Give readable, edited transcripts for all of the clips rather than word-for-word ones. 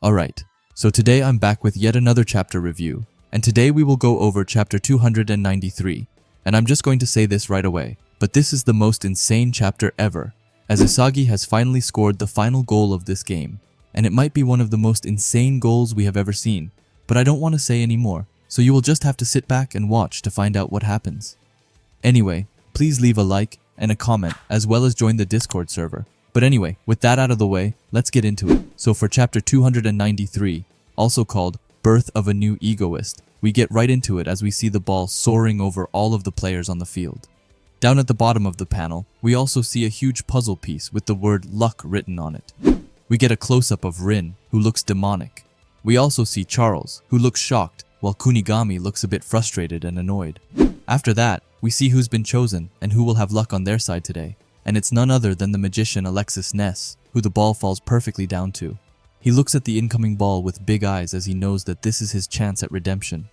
Alright, so today I'm back with yet another chapter review, and today we will go over chapter 293, and I'm just going to say this right away, but this is the most insane chapter ever, as ISAGI has finally scored the final goal of this game, and it might be one of the most insane goals we have ever seen, but I don't want to say any more, so you will just have to sit back and watch to find out what happens. Anyway, please leave a like and a comment as well as join the Discord server. But anyway, with that out of the way, let's get into it. So for chapter 293, also called Birth of a New Egoist, we get right into it as we see the ball soaring over all of the players on the field. Down at the bottom of the panel, we also see a huge puzzle piece with the word luck written on it. We get a close-up of Rin, who looks demonic. We also see Charles, who looks shocked, while Kunigami looks a bit frustrated and annoyed. After that, we see who's been chosen and who will have luck on their side today. And it's none other than the magician Alexis Ness, who the ball falls perfectly down to. He looks at the incoming ball with big eyes as he knows that this is his chance at redemption.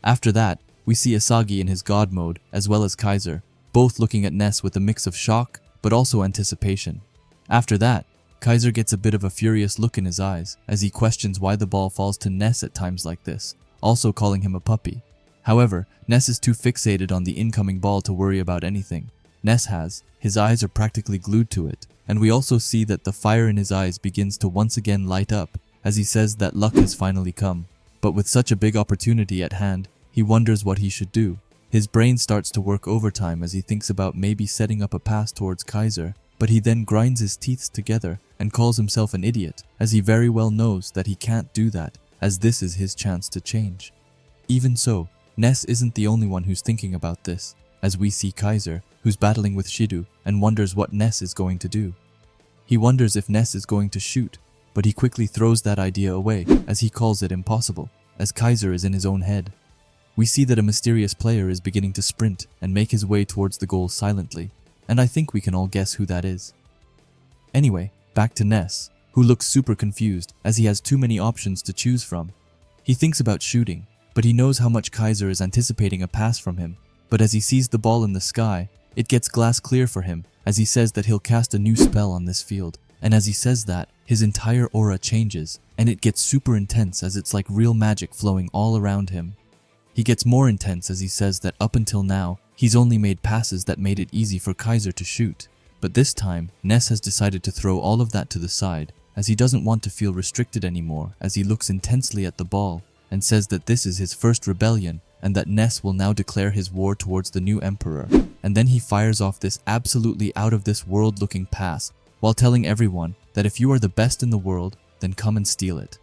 After that, we see ISAGI in his god mode, as well as Kaiser, both looking at Ness with a mix of shock, but also anticipation. After that, Kaiser gets a bit of a furious look in his eyes, as he questions why the ball falls to Ness at times like this, also calling him a puppy. However, Ness is too fixated on the incoming ball to worry about anything. Ness his eyes are practically glued to it, and we also see that the fire in his eyes begins to once again light up as he says that luck has finally come. But with such a big opportunity at hand, he wonders what he should do. His brain starts to work overtime as he thinks about maybe setting up a pass towards Kaiser, but he then grinds his teeth together and calls himself an idiot, as he very well knows that he can't do that, as this is his chance to change. Even so, Ness isn't the only one who's thinking about this, as we see Kaiser, who's battling with Shido, and wonders what Ness is going to do. He wonders if Ness is going to shoot, but he quickly throws that idea away, as he calls it impossible, as Kaiser is in his own head. We see that a mysterious player is beginning to sprint and make his way towards the goal silently, and I think we can all guess who that is. Anyway, back to Ness, who looks super confused as he has too many options to choose from. He thinks about shooting, but he knows how much Kaiser is anticipating a pass from him, but as he sees the ball in the sky, it gets glass clear for him as he says that he'll cast a new spell on this field, and as he says that, his entire aura changes, and it gets super intense as it's like real magic flowing all around him. He gets more intense as he says that up until now, he's only made passes that made it easy for Kaiser to shoot, but this time, Ness has decided to throw all of that to the side, as he doesn't want to feel restricted anymore as he looks intensely at the ball, and says that this is his first rebellion, and that Ness will now declare his war towards the new emperor, and then he fires off this absolutely out-of-this-world looking pass, while telling everyone that if you are the best in the world, then come and steal it.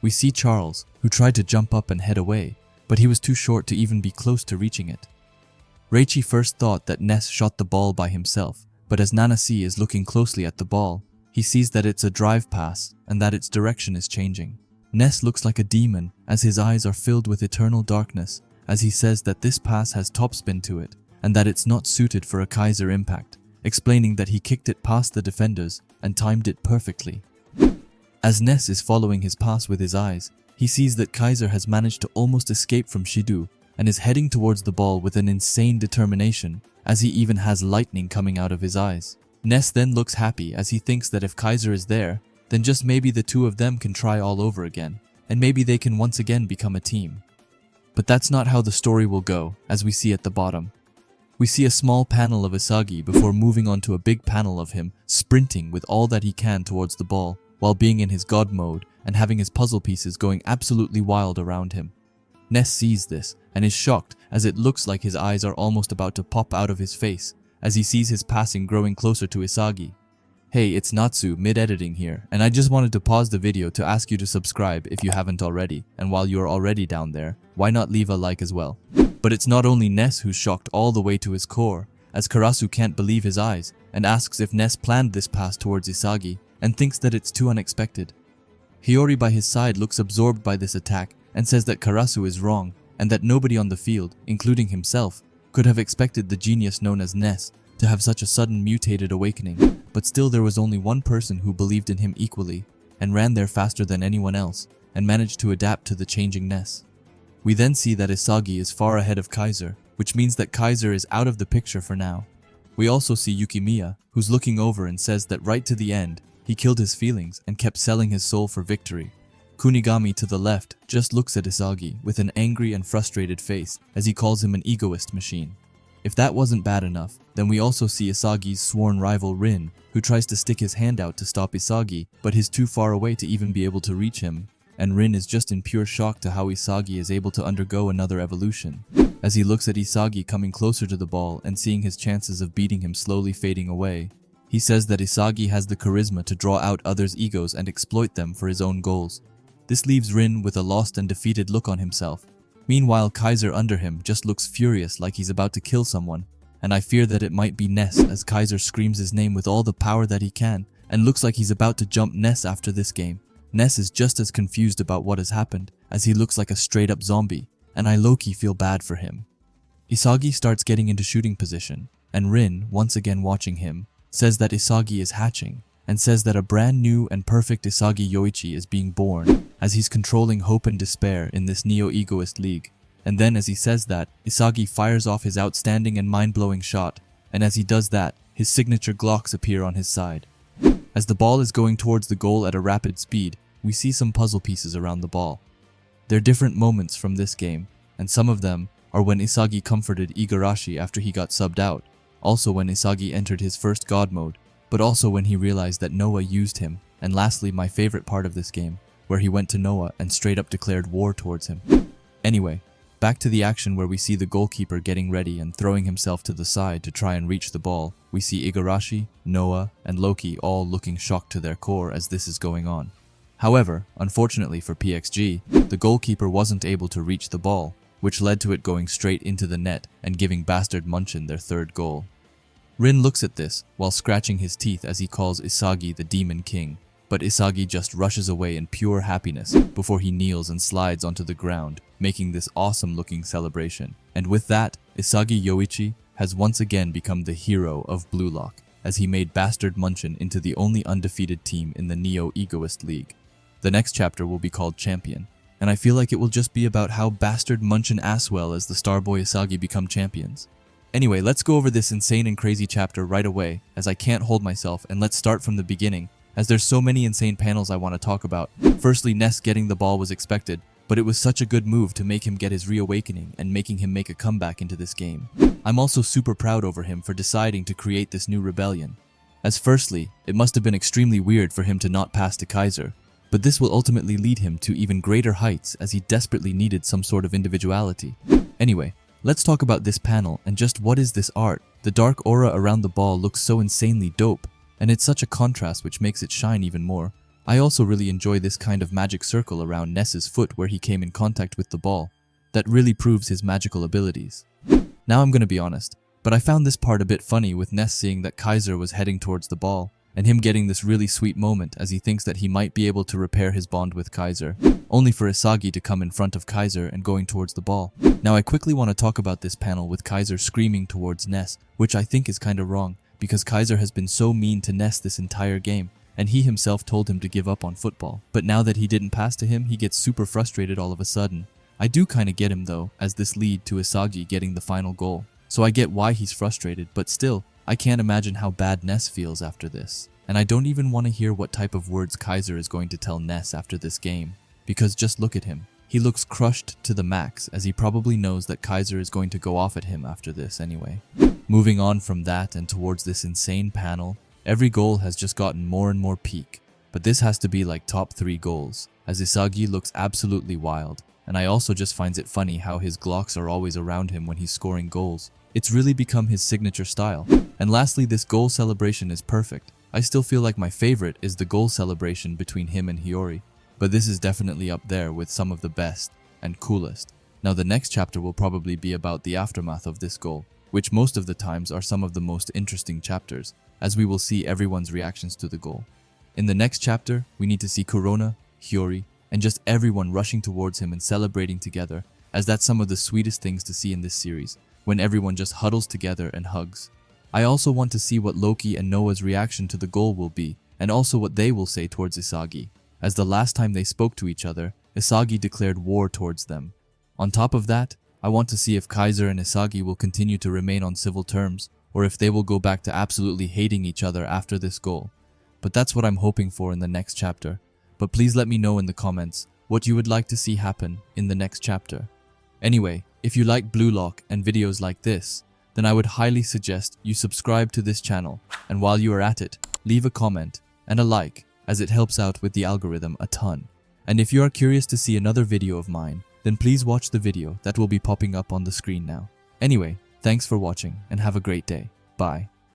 We see Charles, who tried to jump up and head away, but he was too short to even be close to reaching it. Reichi first thought that Ness shot the ball by himself, but as Nanasi is looking closely at the ball, he sees that it's a drive pass and that its direction is changing. Ness looks like a demon as his eyes are filled with eternal darkness as he says that this pass has topspin to it and that it's not suited for a Kaiser impact, explaining that he kicked it past the defenders and timed it perfectly. As Ness is following his pass with his eyes, he sees that Kaiser has managed to almost escape from Shido and is heading towards the ball with an insane determination as he even has lightning coming out of his eyes. Ness then looks happy as he thinks that if Kaiser is there, then just maybe the two of them can try all over again, and maybe they can once again become a team. But that's not how the story will go, as we see at the bottom. We see a small panel of ISAGI before moving on to a big panel of him sprinting with all that he can towards the ball, while being in his god mode and having his puzzle pieces going absolutely wild around him. Ness sees this and is shocked as it looks like his eyes are almost about to pop out of his face as he sees his passing growing closer to ISAGI. Hey, it's Natsu mid-editing here, and I just wanted to pause the video to ask you to subscribe if you haven't already, and while you're already down there, why not leave a like as well? But it's not only Ness who's shocked all the way to his core, as Karasu can't believe his eyes and asks if Ness planned this pass towards ISAGI and thinks that it's too unexpected. Hiyori by his side looks absorbed by this attack and says that Karasu is wrong and that nobody on the field, including himself, could have expected the genius known as Ness to have such a sudden mutated awakening, but still there was only one person who believed in him equally and ran there faster than anyone else and managed to adapt to the changing Ness. We then see that ISAGI is far ahead of Kaiser, which means that Kaiser is out of the picture for now. We also see Yukimiya, who's looking over and says that right to the end, he killed his feelings and kept selling his soul for victory. Kunigami to the left just looks at Isagi with an angry and frustrated face as he calls him an egoist machine. If that wasn't bad enough, then we also see Isagi's sworn rival Rin, who tries to stick his hand out to stop Isagi, but he's too far away to even be able to reach him, and Rin is just in pure shock to how Isagi is able to undergo another evolution. As he looks at Isagi coming closer to the ball and seeing his chances of beating him slowly fading away, he says that Isagi has the charisma to draw out others' egos and exploit them for his own goals. This leaves Rin with a lost and defeated look on himself. Meanwhile, Kaiser under him just looks furious like he's about to kill someone, and I fear that it might be Ness as Kaiser screams his name with all the power that he can and looks like he's about to jump Ness after this game. Ness is just as confused about what has happened as he looks like a straight up zombie, and I low-key feel bad for him. Isagi starts getting into shooting position, and Rin, once again watching him, says that Isagi is hatching, and says that a brand new and perfect Isagi Yoichi is being born, as he's controlling hope and despair in this neo-egoist league. And then as he says that, Isagi fires off his outstanding and mind-blowing shot, and as he does that, his signature Glocks appear on his side. As the ball is going towards the goal at a rapid speed, we see some puzzle pieces around the ball. They're different moments from this game, and some of them are when Isagi comforted Igarashi after he got subbed out, also when Isagi entered his first god mode, but also when he realized that Noah used him, and lastly my favorite part of this game, where he went to Noah and straight up declared war towards him. Anyway, back to the action where we see the goalkeeper getting ready and throwing himself to the side to try and reach the ball. We see Igarashi, Noah, and Loki all looking shocked to their core as this is going on. However, unfortunately for PXG, the goalkeeper wasn't able to reach the ball, which led to it going straight into the net and giving Bastard Munchen their third goal. Rin looks at this while scratching his teeth as he calls Isagi the Demon King, but Isagi just rushes away in pure happiness before he kneels and slides onto the ground, making this awesome looking celebration. And with that, Isagi Yoichi has once again become the hero of Blue Lock, as he made Bastard Munchen into the only undefeated team in the Neo-Egoist League. The next chapter will be called Champion, and I feel like it will just be about how Bastard Munchen Aswell as the Starboy Isagi become champions. Anyway, let's go over this insane and crazy chapter right away, as I can't hold myself, and let's start from the beginning, as there's so many insane panels I want to talk about. Firstly, Ness getting the ball was expected, but it was such a good move to make him get his reawakening and making him make a comeback into this game. I'm also super proud over him for deciding to create this new rebellion. As firstly, it must have been extremely weird for him to not pass to Kaiser, but this will ultimately lead him to even greater heights as he desperately needed some sort of individuality. Anyway, let's talk about this panel and just what is this art. The dark aura around the ball looks so insanely dope, and it's such a contrast which makes it shine even more. I also really enjoy this kind of magic circle around Ness's foot where he came in contact with the ball. That really proves his magical abilities. Now I'm gonna be honest, but I found this part a bit funny with Ness seeing that Kaiser was heading towards the ball, and him getting this really sweet moment as he thinks that he might be able to repair his bond with Kaiser, only for Isagi to come in front of Kaiser and going towards the ball. Now I quickly want to talk about this panel with Kaiser screaming towards Ness, which I think is kinda wrong, because Kaiser has been so mean to Ness this entire game, and he himself told him to give up on football. But now that he didn't pass to him, he gets super frustrated all of a sudden. I do kinda get him though, as this lead to Isagi getting the final goal. So I get why he's frustrated, but still, I can't imagine how bad Ness feels after this. And I don't even want to hear what type of words Kaiser is going to tell Ness after this game, because just look at him. He looks crushed to the max, as he probably knows that Kaiser is going to go off at him after this anyway. Moving on from that and towards this insane panel, every goal has just gotten more and more peak, but this has to be like top 3 goals, as Isagi looks absolutely wild, and I also just finds it funny how his Glocks are always around him when he's scoring goals. It's really become his signature style. And lastly, this goal celebration is perfect. I still feel like my favorite is the goal celebration between him and Hiyori, but this is definitely up there with some of the best and coolest. Now the next chapter will probably be about the aftermath of this goal, which most of the times are some of the most interesting chapters, as we will see everyone's reactions to the goal. In the next chapter, we need to see Corona, Hiyori, and just everyone rushing towards him and celebrating together, as that's some of the sweetest things to see in this series, when everyone just huddles together and hugs. I also want to see what Loki and Noah's reaction to the goal will be, and also what they will say towards Isagi, as the last time they spoke to each other, Isagi declared war towards them. On top of that, I want to see if Kaiser and Isagi will continue to remain on civil terms, or if they will go back to absolutely hating each other after this goal. But that's what I'm hoping for in the next chapter. but please let me know in the comments what you would like to see happen in the next chapter. Anyway, if you like Blue Lock and videos like this, then I would highly suggest you subscribe to this channel, and while you are at it, leave a comment and a like, as it helps out with the algorithm a ton. And if you are curious to see another video of mine, then please watch the video that will be popping up on the screen now. Anyway, thanks for watching and have a great day. Bye.